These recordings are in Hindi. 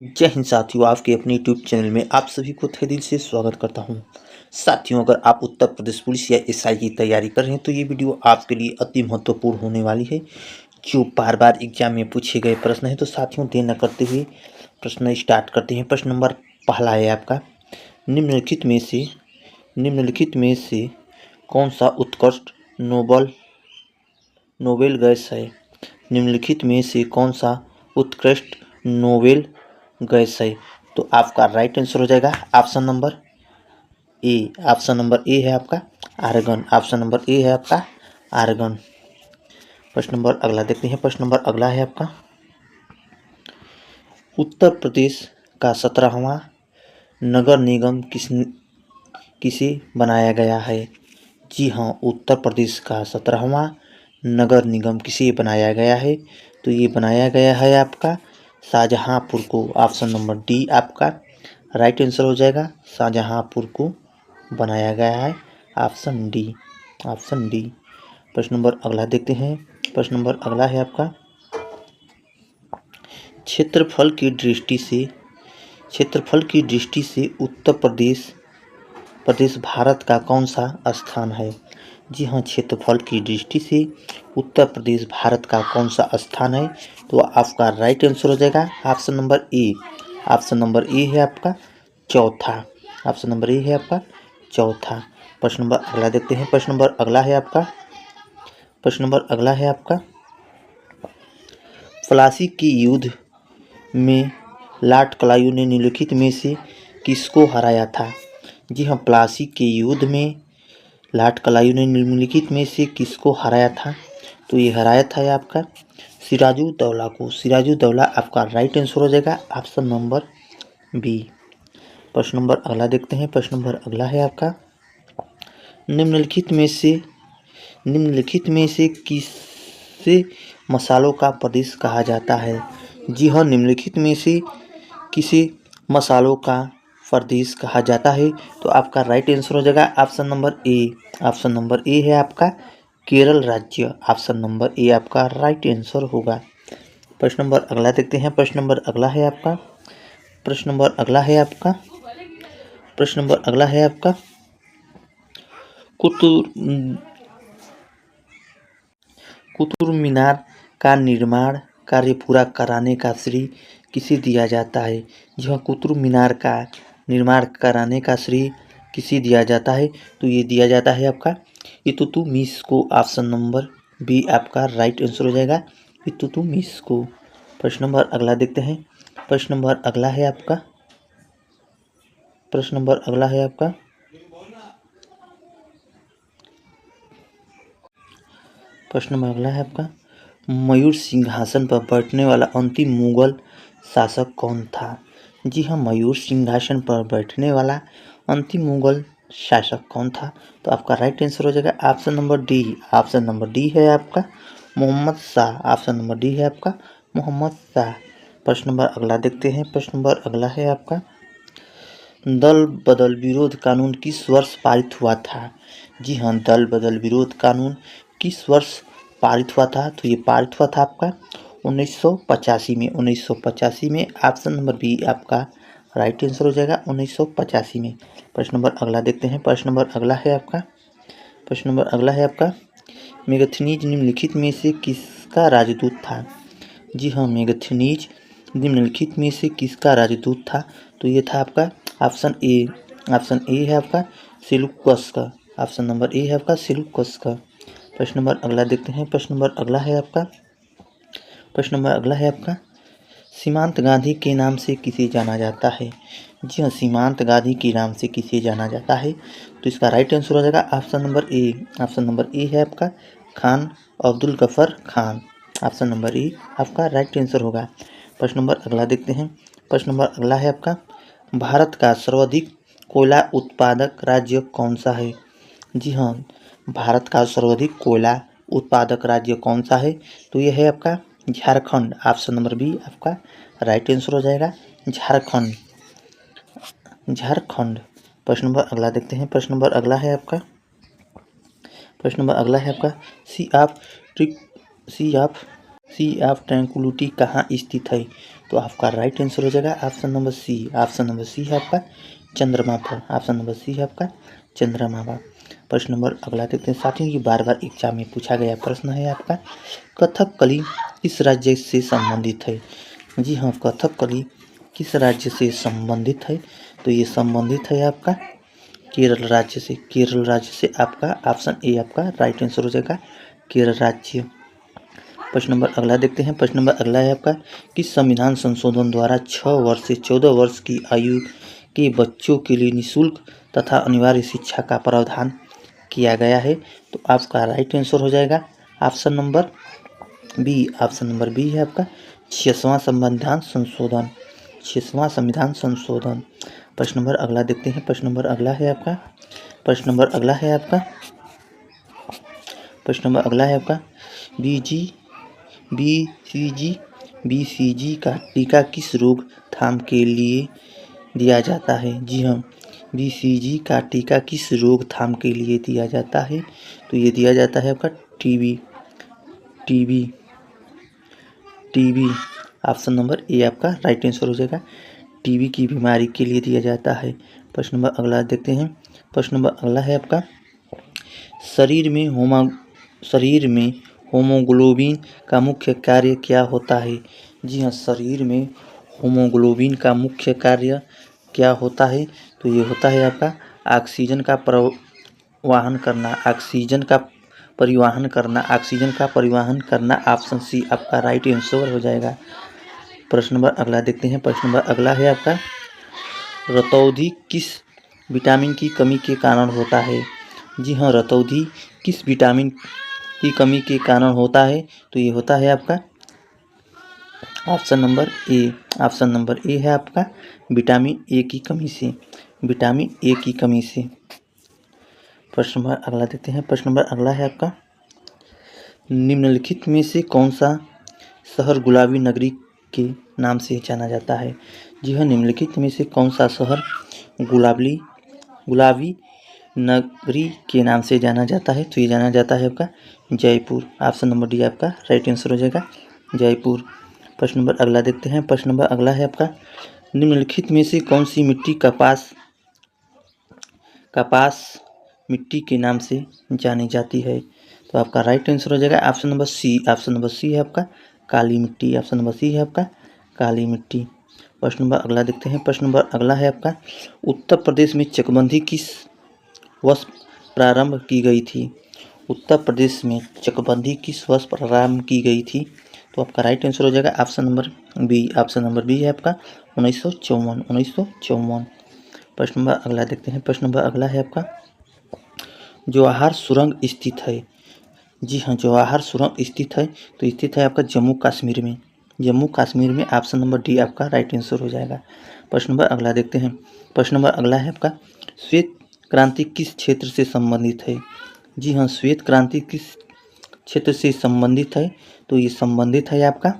जय हिंद साथियों, आपके अपने यूट्यूब चैनल में आप सभी को तहे दिल से स्वागत करता हूं। साथियों, अगर आप उत्तर प्रदेश पुलिस या एसआई की तैयारी कर रहे हैं तो ये वीडियो आपके लिए अति महत्वपूर्ण होने वाली है, जो बार बार एग्जाम में पूछे गए प्रश्न है। तो साथियों, देर न करते हुए प्रश्न स्टार्ट करते हैं। प्रश्न नंबर पहला है आपका, निम्नलिखित में से कौन सा उत्कृष्ट नोबेल गैस है? निम्नलिखित में से कौन सा उत्कृष्ट नोबेल गैस है? तो आपका राइट आंसर हो जाएगा option number A. Option number A है आपका आर्गन। ऑप्शन नंबर ए है आपका आर्गन। प्रश्न नंबर अगला देखते हैं। प्रश्न नंबर अगला है आपका, उत्तर प्रदेश का 17वां नगर निगम किसे बनाया गया है? जी हाँ, उत्तर प्रदेश का 17वां नगर निगम किसे बनाया गया है? तो ये बनाया गया है आपका शाहजहांपुर को। ऑप्शन नंबर डी आपका राइट आंसर हो जाएगा। शाहजहांपुर को बनाया गया है, ऑप्शन डी। Option D. प्रश्न नंबर अगला देखते हैं। प्रश्न नंबर अगला है आपका, क्षेत्रफल की दृष्टि से उत्तर प्रदेश भारत का कौन सा स्थान है? जी हाँ, क्षेत्रफल की दृष्टि से उत्तर प्रदेश भारत का कौन सा स्थान है? तो आपका राइट आंसर हो जाएगा option number A. Option number A है आपका चौथा। ऑप्शन नंबर ए है आपका चौथा। प्रश्न नंबर अगला देखते हैं। प्रश्न नंबर अगला है आपका, प्लासी के युद्ध में लॉर्ड क्लाइव ने निम्नलिखित में से किसको हराया था? जी हाँ, प्लासी के युद्ध में लॉर्ड क्लाइव ने निम्नलिखित में से किसको हराया था? तो ये हराया था आपका सिराजुद्दौला को। सिराजुद्दौला आपका राइट आंसर हो जाएगा, ऑप्शन नंबर बी। प्रश्न नंबर अगला देखते हैं। प्रश्न नंबर अगला है आपका, निम्नलिखित में से किसे मसालों का प्रदेश कहा जाता है? जी हाँ, निम्नलिखित में से किसे मसालों का प्रदेश कहा जाता है? तो आपका राइट आंसर हो जाएगा option number A. Option number A है आपका केरल राज्य। ऑप्शन नंबर ए आपका राइट आंसर होगा। प्रश्न नंबर अगला देखते हैं। प्रश्न नंबर अगला है आपका कुतुब मीनार का निर्माण कार्य पूरा कराने का श्रेय किसे दिया जाता है? जी हाँ, कुतुब मीनार का निर्माण कराने का श्रेय किसे दिया जाता है? तो ये दिया जाता है आपका इल्तुतमिश को। ऑप्शन नंबर बी आपका राइट आंसर हो जाएगा, इल्तुतमिश को। प्रश्न नंबर अगला देखते हैं। प्रश्न नंबर अगला है आपका मयूर सिंहासन पर बैठने वाला अंतिम मुगल शासक कौन था? जी हाँ, मयूर सिंहासन पर बैठने वाला अंतिम मुगल शासक कौन था? तो आपका राइट आंसर हो जाएगा option number D. Option number D है आपका Mohammad Shah. Option number D है आपका मोहम्मद शाह। प्रश्न नंबर अगला देखते हैं। प्रश्न नंबर अगला है आपका, दल बदल विरोध कानून किस वर्ष पारित हुआ था? जी हाँ, दल बदल विरोध कानून किस वर्ष पारित हुआ था? तो ये पारित हुआ था आपका 1985 में। 1985 में। ऑप्शन नंबर बी आपका राइट आंसर हो जाएगा 1985 में। प्रश्न नंबर अगला देखते हैं। प्रश्न नंबर अगला है आपका मेगस्थनीज निम्नलिखित में से किसका राजदूत था? जी हाँ, मेगस्थनीज निम्नलिखित में से किसका राजदूत था? तो ये था आपका ऑप्शन ए। ऑप्शन ए है आपका सेल्यूकस का। ऑप्शन नंबर ए है आपका सेल्यूकस का। प्रश्न नंबर अगला देखते हैं। प्रश्न नंबर अगला है आपका सीमांत गांधी के नाम से किसे जाना जाता है? जी हाँ, सीमांत गांधी के नाम से किसे जाना जाता है? तो इसका राइट आंसर हो जाएगा option number A. Option number A है आपका Khan Abdul Gruffudd Khan. Option number A आपका राइट आंसर होगा। प्रश्न नंबर अगला देखते हैं। प्रश्न नंबर अगला है आपका, भारत का सर्वाधिक कोयला उत्पादक राज्य कौन सा है? जी हाँ, भारत का सर्वाधिक कोयला उत्पादक राज्य कौन सा है? तो यह है आपका झारखंड। ऑप्शन नंबर बी आपका राइट आंसर हो जाएगा झारखंड। प्रश्न नंबर अगला देखते हैं। प्रश्न नंबर अगला है आपका सी ऑफ ट्रैंक्विलिटी कहाँ स्थित है? तो आपका राइट आंसर हो जाएगा option number C. Option number C है आपका चंद्रमा पर। ऑप्शन नंबर सी है आपका चंद्रमा पर। प्रश्न नंबर अगला देखते हैं। साथियों, ये बार बार एग्जाम में पूछा गया प्रश्न है आपका, कथकली किस राज्य से संबंधित है? जी हाँ, कथकली किस राज्य से संबंधित है? तो ये संबंधित है आपका केरल राज्य से। केरल राज्य से आपका ऑप्शन ए आपका राइट आंसर हो जाएगा, केरल राज्य। प्रश्न नंबर अगला देखते हैं। प्रश्न नंबर अगला है आपका, किस संविधान संशोधन द्वारा 6 वर्ष से 14 वर्ष की आयु के बच्चों के लिए निःशुल्क तथा अनिवार्य शिक्षा का प्रावधान किया गया है? तो आपका राइट आंसर हो जाएगा option number B. Option number B है आपका 6वां संविधान संशोधन। 6वां संविधान संशोधन। प्रश्न नंबर अगला देखते हैं। प्रश्न नंबर अगला है आपका प्रश्न नंबर अगला है आपका प्रश्न नंबर अगला है आपका बीसीजी का टीका किस रोकथाम के लिए दिया जाता है? जी हाँ, बीसीजी का टीका किस रोकथाम के लिए दिया जाता है? तो ये दिया जाता है आपका टीबी। ऑप्शन नंबर ए आपका राइट आंसर हो जाएगा, टीबी की बीमारी के लिए दिया जाता है। प्रश्न नंबर अगला देखते हैं। प्रश्न नंबर अगला है आपका, शरीर में होमोग्लोबिन का मुख्य कार्य क्या होता है? जी हाँ, शरीर में होमोग्लोबिन का मुख्य कार्य क्या होता है? तो ये होता है आपका ऑक्सीजन का परिवहन करना। ऑप्शन सी आपका राइट आंसर हो जाएगा। प्रश्न नंबर अगला देखते हैं। प्रश्न नंबर अगला है आपका, रतौंधी किस विटामिन की कमी के कारण होता है? जी हाँ, रतौंधी किस विटामिन की कमी के कारण होता है? तो ये होता है आपका option number A. Option number A है आपका विटामिन ए की कमी से। विटामिन ए की कमी से। प्रश्न नंबर अगला देखते हैं। प्रश्न नंबर अगला है आपका, निम्नलिखित में से कौन सा शहर गुलाबी नगरी के नाम से जाना जाता है? जी हाँ, निम्नलिखित में से कौन सा शहर गुलाबी नगरी के नाम से जाना जाता है? तो ये जाना जाता है आपका जयपुर। ऑप्शन नंबर डी आपका राइट आंसर हो जाएगा, जयपुर। प्रश्न नंबर अगला देखते हैं। प्रश्न नंबर अगला है आपका, निम्नलिखित में से कौन सी मिट्टी कपास मिट्टी के नाम से जानी जाती है? तो आपका राइट आंसर हो जाएगा option number C. Option number C है आपका काली मिट्टी। ऑप्शन नंबर सी है आपका काली मिट्टी। प्रश्न नंबर अगला देखते हैं। प्रश्न नंबर अगला है आपका, उत्तर प्रदेश में चकबंदी किस वर्ष प्रारंभ की गई थी? उत्तर प्रदेश में चकबंदी किस वर्ष प्रारंभ की गई थी? तो आपका राइट आंसर हो जाएगा option number B. Option number B है आपका 1954। प्रश्न नंबर अगला देखते हैं। प्रश्न नंबर अगला है आपका, जवाहर सुरंग स्थित है? जी हाँ, जवाहर सुरंग स्थित है तो स्थित है आपका जम्मू कश्मीर में। जम्मू कश्मीर में। ऑप्शन नंबर डी आपका राइट आंसर हो जाएगा। प्रश्न नंबर अगला देखते हैं। प्रश्न नंबर अगला है आपका, श्वेत क्रांति किस क्षेत्र से संबंधित है? जी हाँ, श्वेत क्रांति किस क्षेत्र से संबंधित है? तो ये संबंधित है आपका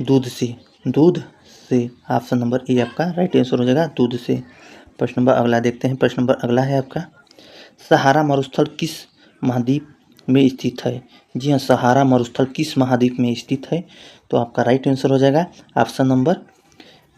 दूध से। ऑप्शन नंबर ए आपका राइट आंसर हो जाएगा, दूध से। प्रश्न नंबर अगला देखते हैं। प्रश्न नंबर अगला है आपका, सहारा मरुस्थल किस महाद्वीप में स्थित है? जी हाँ, सहारा मरुस्थल किस महाद्वीप में स्थित है? तो आपका राइट आंसर हो जाएगा option number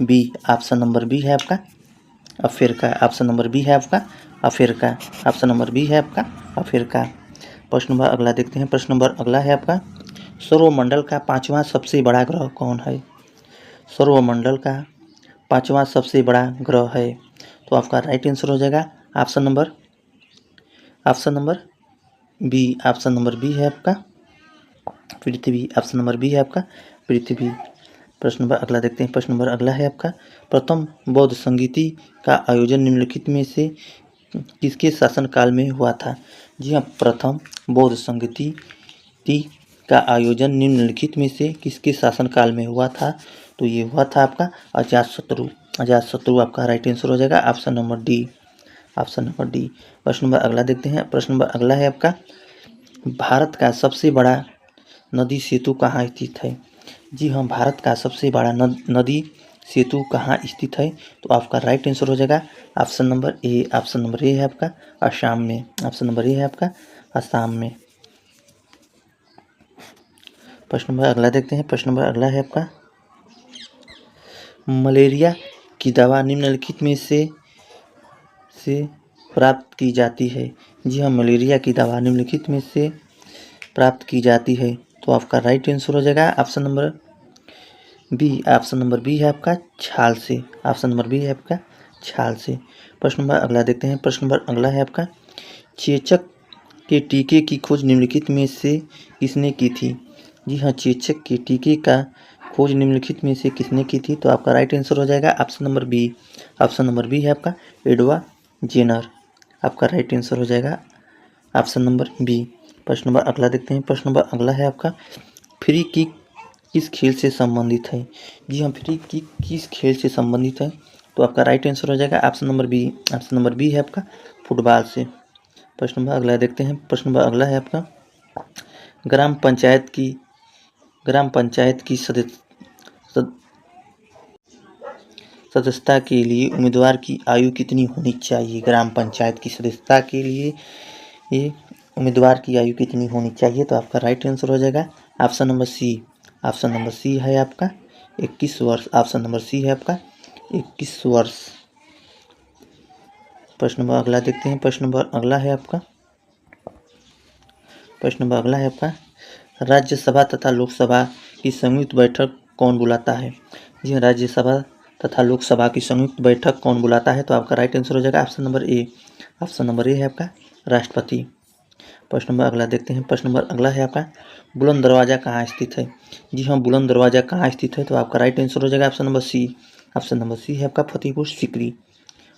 B. Option number B है आपका अफ्रीका। ऑप्शन नंबर बी है आपका अफ्रीका। ऑप्शन नंबर बी है आपका अफ्रीका। प्रश्न नंबर अगला देखते हैं। प्रश्न नंबर अगला है आपका, सौरमंडल का 5वां सबसे बड़ा ग्रह कौन है? सौरमंडल का 5वां सबसे बड़ा ग्रह है। तो आपका राइट आंसर हो जाएगा option number B. Option number B है आपका पृथ्वी। ऑप्शन नंबर बी है आपका पृथ्वी। प्रश्न नंबर अगला देखते हैं। प्रश्न नंबर अगला है आपका, प्रथम बौद्ध संगीति का आयोजन निम्नलिखित में से किसके शासनकाल में हुआ था? जी हाँ, प्रथम बौद्ध संगीति का आयोजन निम्नलिखित में से किसके शासनकाल में हुआ था? तो ये हुआ था आपका अजातशत्रु। आपका राइट आंसर हो जाएगा option number D. Option number D. प्रश्न नंबर अगला देखते हैं। प्रश्न नंबर अगला है आपका, भारत का सबसे बड़ा नदी सेतु कहाँ स्थित है? जी हाँ, भारत का सबसे बड़ा नदी सेतु कहाँ स्थित है? तो आपका राइट आंसर हो जाएगा option number A. Option number A है आपका असम में। ऑप्शन नंबर ए है आपका असम में। प्रश्न नंबर अगला देखते हैं। प्रश्न नंबर अगला है आपका, मलेरिया की दवा निम्नलिखित में से प्राप्त की जाती है। जी हाँ, मलेरिया की दवा निम्नलिखित में से प्राप्त की जाती है। तो आपका राइट आंसर हो जाएगा option number B. Option number B है आपका छाल से। ऑप्शन नंबर बी है आपका छाल से। प्रश्न नंबर अगला देखते हैं। प्रश्न नंबर अगला है आपका चेचक के टीके की खोज निम्नलिखित में से किसने की थी। जी हाँ, चेचक के टीके का खोज निम्नलिखित में से किसने की थी। तो आपका राइट आंसर हो जाएगा option number B. Option number B है आपका एडवर्ड जेनर। आपका राइट आंसर हो जाएगा ऑप्शन नंबर बी। प्रश्न नंबर अगला देखते हैं। प्रश्न नंबर अगला है आपका फ्री किक किस खेल से संबंधित है। जी हाँ, फ्री किक किस खेल से संबंधित है। तो आपका राइट आंसर हो जाएगा option number B. Option number B है आपका फुटबॉल से। प्रश्न नंबर अगला देखते हैं। प्रश्न नंबर अगला है आपका ग्राम पंचायत की सदस्यता के लिए उम्मीदवार की आयु कितनी होनी चाहिए। ग्राम पंचायत की सदस्यता के लिए ये उम्मीदवार की आयु कितनी होनी चाहिए। तो आपका राइट आंसर हो जाएगा option number C. Option number C है आपका 21 वर्ष। ऑप्शन नंबर सी है आपका 21 वर्ष। प्रश्न नंबर अगला देखते हैं। प्रश्न नंबर अगला है आपका राज्यसभा तथा लोकसभा की संयुक्त बैठक कौन बुलाता है। जी हाँ, राज्यसभा तथा लोकसभा की संयुक्त बैठक कौन बुलाता है। तो आपका राइट आंसर हो जाएगा option number A. Option number A है आपका राष्ट्रपति। प्रश्न नंबर अगला देखते हैं। प्रश्न नंबर अगला है आपका बुलंद दरवाज़ा कहाँ स्थित है। जी हाँ, बुलंद दरवाज़ा कहाँ स्थित है। तो आपका राइट आंसर हो जाएगा option number C. Option number C है आपका फतेहपुर सीकरी।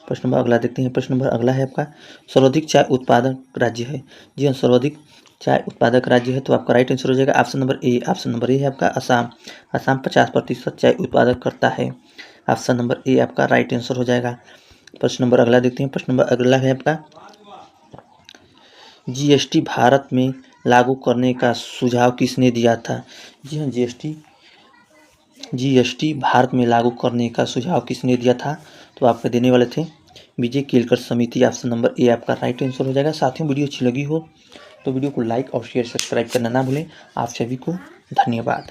प्रश्न नंबर अगला देखते हैं। प्रश्न नंबर अगला है आपका सर्वाधिक चाय उत्पादक राज्य है। जी हाँ, सर्वाधिक चाय उत्पादक राज्य है। तो आपका राइट आंसर हो जाएगा option number A. Option number A है आपका असम। असम 50% चाय उत्पादक करता है। ऑप्शन नंबर ए आपका राइट आंसर हो जाएगा। प्रश्न नंबर अगला देखते हैं। प्रश्न नंबर अगला है आपका जीएसटी भारत में लागू करने का सुझाव किसने दिया था। जी हाँ, जीएसटी भारत में लागू करने का सुझाव किसने दिया था। तो आपके देने वाले थे विजय केलकर समिति। ऑप्शन नंबर ए आपका राइट आंसर हो जाएगा। साथियों, वीडियो अच्छी लगी हो तो वीडियो को लाइक और शेयर सब्सक्राइब करना ना भूलें। आप सभी को धन्यवाद।